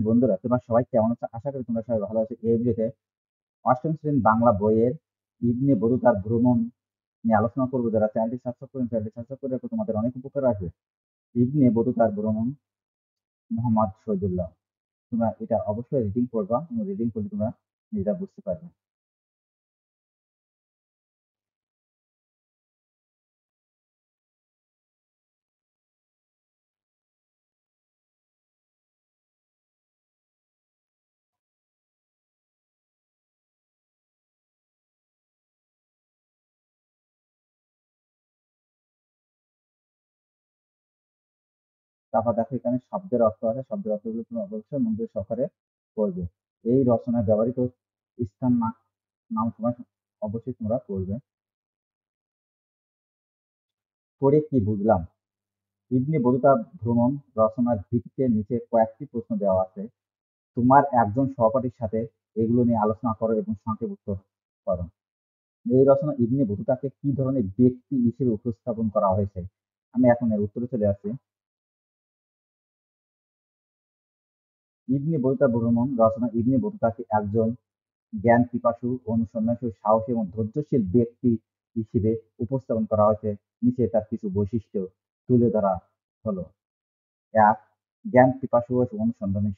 বন্ধুরা, তোমরা সবাই কেমন আছো? আশা করি তোমরা সবাই ভালো আছো। এই ভিডিওতে অষ্টম শ্রেণী বাংলা বইয়ের ইবনে বতুতার ভ্রমণ নিয়ে আলোচনা করবো। যারা চ্যানেলটি সাবস্ক্রাইব করেন, চ্যানেলটি সাবস্ক্রাইব করে রাখো, তোমাদের অনেক উপকার আসবে। ইবনে বতুতার ভ্রমণ, মোহাম্মদ শহীদুল্লাহ। তোমরা এটা অবশ্যই রিডিং করবা, এবং রিডিং করলে তোমরা নিজেরা বুঝতে পারবে। তারপর দেখো এখানে শব্দের অর্থ আছে, শব্দের অর্থগুলো তুমি অবশ্যই মনোযোগ সহকারে পড়বে। এই রচনায় ব্যবহৃত স্থান নাম সময় অবশ্যই তোমরা পড়বে। পড়ে কি বুঝলাম? ইবনে বতুতা ভ্রমণ রচনার ভিত্তিতে নিচে কয়েকটি প্রশ্ন দেওয়া আছে। তোমার একজন সহপাঠীর সাথে এগুলো নিয়ে আলোচনা করো এবং সংক্ষেপে উত্তর করো। এই রচনা ইবনে বতুতাকে কি ধরনের ব্যক্তি হিসেবে উপস্থাপন করা হয়েছে? আমি এখন এর উত্তরে চলে আসছি। ইবনে বতুতা ভ্রমণ রচনা ইবনে বতুতাকে একজন জ্ঞান পিপাসু, অনুসন্ধানশীল, সাহসী এবং ধৈর্যশীল ব্যক্তি হিসেবে উপস্থাপন করা হয়েছে। নিচে তার কিছু বৈশিষ্ট্য তুলে ধরা হলো। এক, জ্ঞান পিপাসু ও অনুসন্ধানী।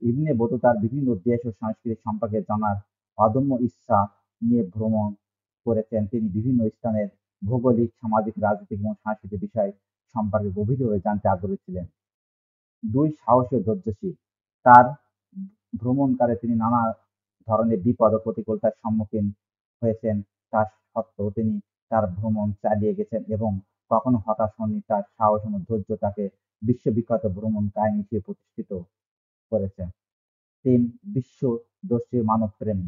ইবনে বতুতার বিভিন্ন দেশ ও সংস্কৃতি সম্পর্কে জানার অদম্য ইচ্ছা নিয়ে ভ্রমণ করেছেন। তিনি বিভিন্ন স্থানের ভৌগোলিক, সামাজিক, রাজনৈতিক এবং সাংস্কৃতিক বিষয় সম্পর্কে গভীরভাবে জানতে আগ্রহী ছিলেন। দুই, সাহসী ও ধৈর্যশীল। তার ভ্রমণকালে তিনি নানা ধরনের বিপদ ও প্রতিকূলতার সম্মুখীন হয়েছেন। তার সত্ত্বেও তিনি তার ভ্রমণ চালিয়ে গেছেন এবং কখনো হতাশ হননি। তার সাহস এবং ধৈর্য তাকে বিশ্ববিখ্যাত ভ্রমণ কাহিনী হিসেবে প্রতিষ্ঠিত করেছে। ৩, বিশ্বদর্শী মানবপ্রেমী।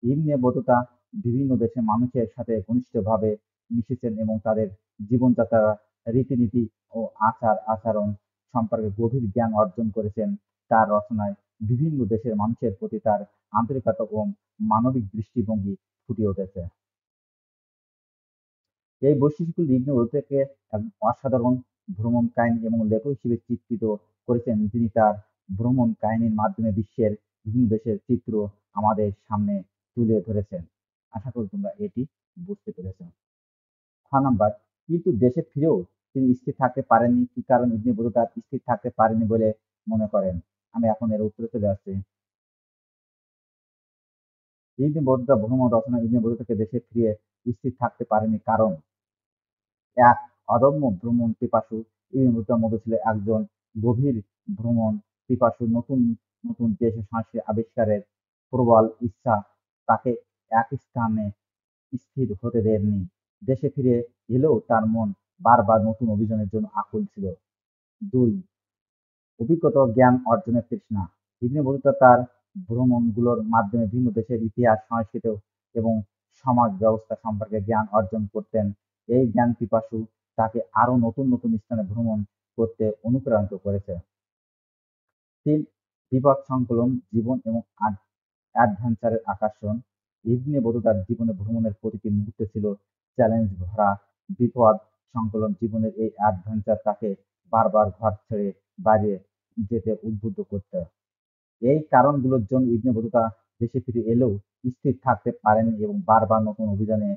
ইবনে বতুতা বিভিন্ন দেশের মানুষের সাথে ঘনিষ্ঠভাবে মিশেছেন এবং তাদের জীবনযাত্রার রীতিনীতি ও আচার-আচরণ সম্পর্কে গভীর জ্ঞান অর্জন করেছেন। তার রচনায় বিভিন্ন দেশের মানুষের প্রতি তার আন্তরিকতা ও মানবিক দৃষ্টিভঙ্গি ফুটে উঠেছে। এই বৈশিষ্ট্যগুলি ইবনে বতুতাকে এক অসাধারণ ভ্রমণ কাহিনী এবং লেখক হিসেবে চিত্রিত করেছেন, যিনি তার ভ্রমণ কাহিনীর মাধ্যমে বিশ্বের বিভিন্ন দেশের চিত্র আমাদের সামনে তুলে ধরেছেন। আশা করি তোমরা এটি বুঝতে পেরেছ। 6 নাম্বার, কিন্তু দেশে ফিরেও তিনি স্থির থাকতে পারেননি। কি কারণ ইবনে বতুতা স্থির থাকতে পারেননি বলে মনে করেন? আমি এখন এর উত্তরে চলে আসছি। ইবনে বতুতা ভ্রমণ রচনা ইবনে বতুতাকে দেশে ফিরে স্থির থাকতে পারেনি কারণ: এক, অদম্য ভ্রমণ পিপাসু। ইবনে বতুতার মধ্যে ছিল একজন গভীর ভ্রমণ পিপাসু। নতুন নতুন দেশ ও সংস্কৃতি আবিষ্কারের প্রবল ইচ্ছা তাকে এক স্থানে স্থির হতে দেননি। দেশে ফিরে এলেও তার মন বারবার নতুন অভিযানের জন্য আকুল ছিল। ২, অভিজ্ঞতা ও জ্ঞান অর্জনের তৃষ্ণা। ইবনে বতুতা তার ভ্রমণগুলোর মাধ্যমে বিভিন্ন দেশের ইতিহাস, সংস্কৃতি এবং সমাজ ব্যবস্থা সম্পর্কে জ্ঞান অর্জন করতেন। এই জ্ঞান পিপাসু তাকে আরো নতুন নতুন স্থানে ভ্রমণ করতে অনুপ্রাণিত করেছে। ৩, বিপদ সংকুলন জীবন এবং অ্যাডভেঞ্চারের আকর্ষণ। ইবনে বতুতার জীবনে ভ্রমণের প্রতিটি মুহূর্তে ছিল চ্যালেঞ্জ ভরা। বিপদ সংকুলন জীবনের এই অ্যাডভেঞ্চার তাকে বারবার ঘর ছেড়ে বাইরে যেতে উদ্বুদ্ধ করত। এই কারণগুলোর জন্য ইবনে বতুতা দেশে ফিরে এলেও স্থির থাকতে পারেননি এবং বারবার নতুন অভিযানে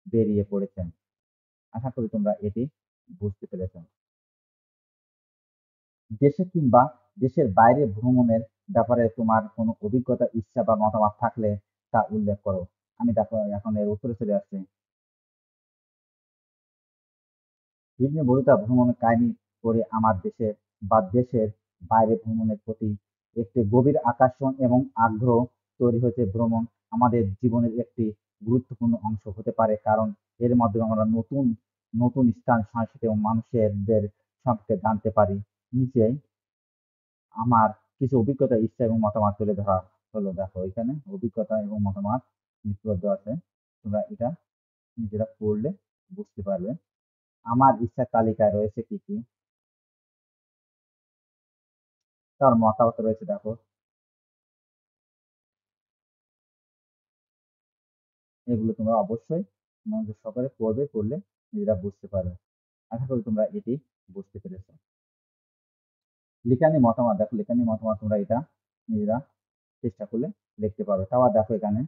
বেরিয়ে পড়েছেন। আশা করি তোমরা এটি বুঝতে পেরেছ। দেশে কিংবা দেশের বাইরে ভ্রমণের ব্যাপারে তোমার কোনো অভিজ্ঞতা, ইচ্ছা বা মতামত থাকলে তা উল্লেখ করো। আমি দেখো এখন এর উত্তরে চলে আসছি। ইবনে বতুতা ভ্রমণের কাহিনী পড়ে আমার দেশে বা দেশের বাইরে ভ্রমণের প্রতি একটি গভীর আকর্ষণ এবং আগ্রহ তৈরি হয়েছে। ভ্রমণ আমাদের জীবনের একটি গুরুত্বপূর্ণ অংশ হতে পারে, কারণ এর মাধ্যমে আমরা নতুন নতুন স্থান, সংস্কৃতি এবং মানুষদের সম্পর্কে জানতে পারি। নিচে আমার কিছু অভিজ্ঞতা, ইচ্ছা এবং মতামত তুলে ধরা হলো। দেখো এখানে অভিজ্ঞতা এবং মতামত লিপিবদ্ধ আছে। তোমরা এটা নিজেরা পড়লে বুঝতে পারবে। আমার ইচ্ছার তালিকায় রয়েছে কি কি, তার মতামত রয়েছে। দেখো এগুলো তোমরা অবশ্যই মনোযোগ সহকারে পড়বে, পড়লে নিজেরা বুঝতে পারবে। আশা করি তোমরা এটি বুঝতে পেরেছো। লিখে মতামত দেখো, লিখে মতামত তোমরা এটা নিজেরা চেষ্টা করলে লিখতে পারো। তাও দেখো এখানে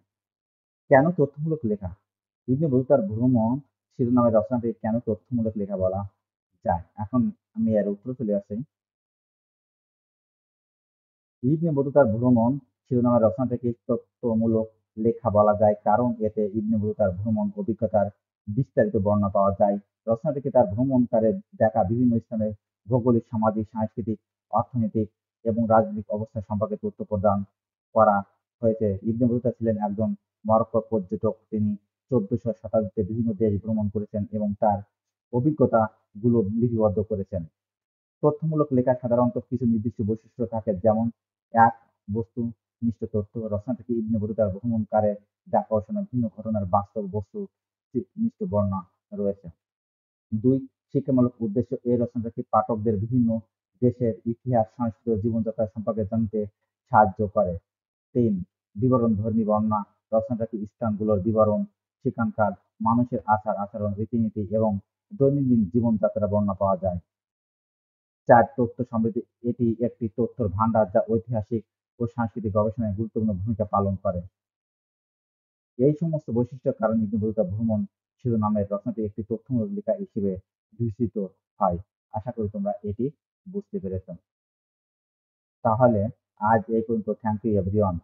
কেন তথ্যমূলক লেখা, ইবনে বতুতার ভ্রমণ শিরোনামের রচনাটি কেন তথ্যমূলক লেখা বলা যায়। এখন আমি এর উত্তর চলে আসি। ইবনে বতুতার ভ্রমণ শিরোনামের রচনাটিকে তথ্যমূলক লেখা বলা যায় কারণ এতে ইবনে বতুতার ভ্রমণ অভিজ্ঞতার বিস্তারিত বর্ণনা পাওয়া যায়। রচনাটিকে তার ভ্রমণকালে দেখা বিভিন্ন স্থানের ভৌগোলিক, সামাজিক, সাংস্কৃতিক, অর্থনৈতিক এবং রাজনৈতিক অবস্থা সম্পর্কে তথ্য প্রদান করা হয়েছে। ইবনে বতুতা ছিলেন একজন মরক্কো পর্যটক। তিনি 1400 শতাব্দীতে বিভিন্ন দেশ ভ্রমণ করেছেন এবং তার অভিজ্ঞতাগুলো লিপিবদ্ধ করেছেন। তথ্যমূলক লেখার সাধারণত কিছু নির্দিষ্ট বৈশিষ্ট্য থাকে, যেমন এক, বস্তুনিষ্ঠ তথ্য। রচনা থেকে ইবনে বতুতার ভ্রমণকালে দেখা অন্য ভিন্ন ঘটনার বাস্তব বস্তুনিষ্ঠ বর্ণনা রয়েছে। দুই, শিক্ষামূলক উদ্দেশ্য। এই রচনাটি পাঠকদের বিভিন্ন দেশের ইতিহাস, সংস্কৃতি ও জীবনযাত্রা সম্পর্কে জানতে সাহায্য করে। তিন, বিবরণধর্মী বর্ণনা। রচনাটি স্থানগুলোর বিবরণ, সেখানকার মানুষের আচার-আচরণ, রীতিনীতি এবং দৈনন্দিন জীবনযাত্রার বর্ণনা পাওয়া যায়। চার, তথ্য সমৃদ্ধি। এটি একটি তথ্যের ভান্ডার যা ঐতিহাসিক ও সাংস্কৃতিক গবেষণায় গুরুত্বপূর্ণ ভূমিকা পালন করে। এই সমস্ত বৈশিষ্ট্যের কারণে ইবনে বতুতা ভ্রমণ শিরোনামের রচনাটি একটি তথ্যমূলক লেখা হিসেবে বিবেচিত হয়। আশা করি তোমরা এটি বুঝতে পেরেছ। তাহলে আজ এই পর্যন্ত। Thank you everyone.